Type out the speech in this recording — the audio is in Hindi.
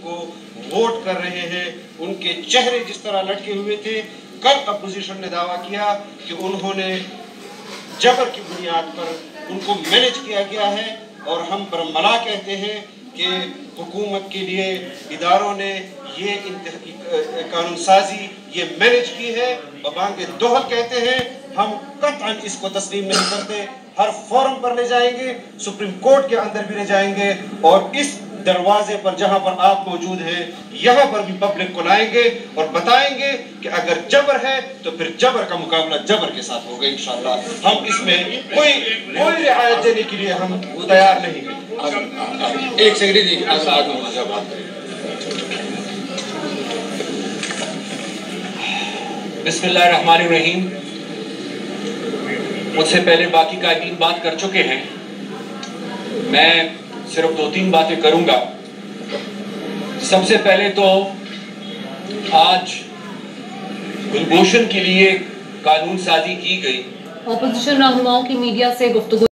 को वोट कर रहे हैं, उनके चेहरे जिस तरह लटके हुए थे। कल अपोजिशन ने दावा किया कि उन्होंने जबर की बुनियाद पर उनको मैनेज किया गया है, और हम बरमला कहते हैं कि हुकूमत के लिए इदारों ने ये कानून साजी ये मैनेज की है। बबांगे दोहल कहते हैं, हम कतई इसको तस्लीम नहीं करते। हर फोरम पर ले जाएंगे, सुप्रीम कोर्ट के अंदर भी ले जाएंगे, और इस दरवाजे पर जहां पर आप मौजूद हैं यहां पर भी पब्लिक को लाएंगे और बताएंगे कि अगर जबर है तो फिर जबर का मुकाबला जबर के साथ होगा इंशाअल्लाह। हम इसमें कोई रियायत देने के लिए हम तैयार नहीं हैं। एक सेकंड बिस्मिल्लाहिर्रहमानिर्रहीम। मुझसे पहले बाकी कायदीन बात कर चुके हैं, मैं सिर्फ 2-3 बातें करूंगा। सबसे पहले तो आज कुलभूषण के लिए कानून साजी की गई। ऑपोजिशन रहनुमाओं की मीडिया से गुफ्तगू